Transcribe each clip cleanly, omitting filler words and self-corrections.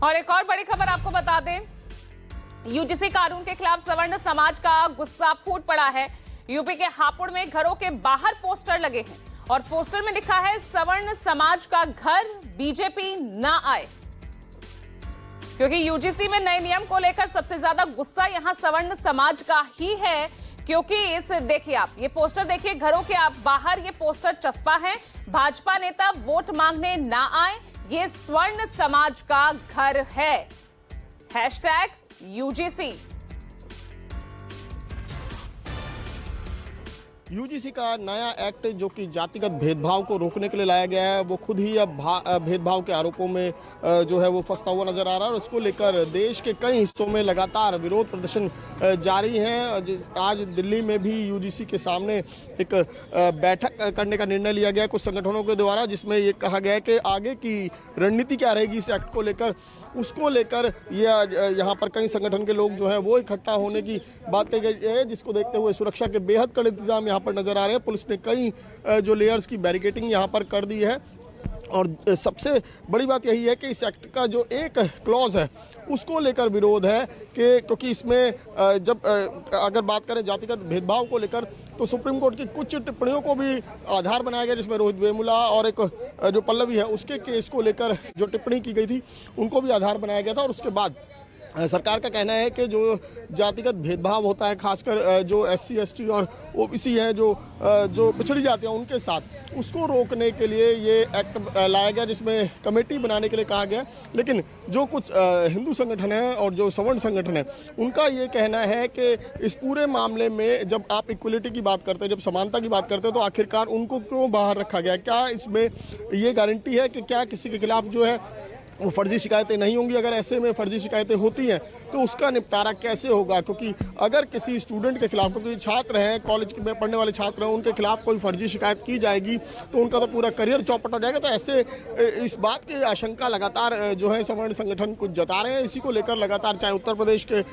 और एक और बड़ी खबर आपको बता दें, यूजीसी कानून के खिलाफ सवर्ण समाज का गुस्सा फूट पड़ा है। यूपी के हापुड़ में घरों के बाहर पोस्टर लगे हैं और पोस्टर में लिखा है सवर्ण समाज का घर बीजेपी ना आए। क्योंकि यूजीसी में नए नियम को लेकर सबसे ज्यादा गुस्सा यहां सवर्ण समाज का ही है, क्योंकि इस देखिए आप ये पोस्टर देखिए, घरों के आप बाहर ये पोस्टर चस्पा है, भाजपा नेता वोट मांगने ना आए, ये स्वर्ण समाज का घर है। #UGC। यूजीसी का नया एक्ट जो कि जातिगत भेदभाव को रोकने के लिए लाया गया है, वो खुद ही अब भेदभाव के आरोपों में जो है वो फंसता हुआ नजर आ रहा है और उसको लेकर देश के कई हिस्सों में लगातार विरोध प्रदर्शन जारी हैं। आज दिल्ली में भी यूजीसी के सामने एक बैठक करने का निर्णय लिया गया कुछ संगठनों के द्वारा, जिसमें ये कहा गया है कि आगे की रणनीति क्या रहेगी इस एक्ट को लेकर, उसको लेकर यहाँ पर कई संगठन के लोग जो हैं वो इकट्ठा होने की बात कही गई है, जिसको देखते हुए सुरक्षा के बेहद कड़े इंतजाम यहाँ पर नजर आ रहे हैं। पुलिस ने कई जो लेयर्स की बैरिकेडिंग यहाँ पर कर दी है और सबसे बड़ी बात यही है कि इस एक्ट का जो एक क्लॉज है उसको लेकर विरोध है कि क्योंकि इसमें जब अगर बात करें जातिगत भेदभाव को लेकर तो सुप्रीम कोर्ट की कुछ टिप्पणियों को भी आधार बनाया गया, जिसमें रोहित वेमुला और एक जो पल्लवी है उसके केस को लेकर जो टिप्पणी की गई थी उनको भी आधार बनाया गया था। और उसके बाद सरकार का कहना है कि जो जातिगत भेदभाव होता है, खासकर जो SC ST और OBC हैं, जो पिछड़ी जाति हैं उनके साथ, उसको रोकने के लिए ये एक्ट लाया गया, जिसमें कमेटी बनाने के लिए कहा गया। लेकिन जो कुछ हिंदू संगठन हैं और जो सवर्ण संगठन है, उनका ये कहना है कि इस पूरे मामले में जब आप इक्वलिटी की बात करते हैं, जब समानता की बात करते हैं, तो आखिरकार उनको क्यों बाहर रखा गया? क्या इसमें ये गारंटी है कि क्या किसी के खिलाफ जो है वो फर्जी शिकायतें नहीं होंगी? अगर ऐसे में फर्जी शिकायतें होती हैं तो उसका निपटारा कैसे होगा? क्योंकि अगर किसी स्टूडेंट के खिलाफ, क्योंकि छात्र हैं, कॉलेज में पढ़ने वाले छात्र हैं, उनके खिलाफ कोई फर्जी शिकायत की जाएगी तो उनका तो पूरा करियर चौपट हो जाएगा। तो ऐसे इस बात की आशंका लगातार जो है सवर्ण संगठन कुछ जता रहे हैं। इसी को लेकर लगातार चाहे उत्तर प्रदेश के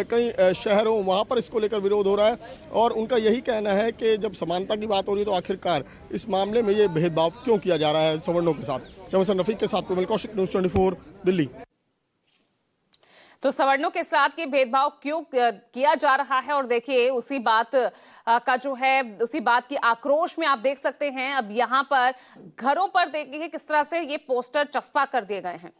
कई शहरों वहाँ पर इसको लेकर विरोध हो रहा है और उनका यही कहना है कि जब समानता की बात हो रही है तो आखिरकार इस मामले में ये भेदभाव क्यों किया जा रहा है सवर्णों के साथ। कैमरामैन रफीक के साथ विमल कौशिक, News 24 दिल्ली। तो सवर्णों के साथ ये भेदभाव क्यों किया जा रहा है, और देखिए उसी बात का जो है, उसी बात की आक्रोश में आप देख सकते हैं अब यहाँ पर घरों पर देखिए किस तरह से ये पोस्टर चस्पा कर दिए गए हैं।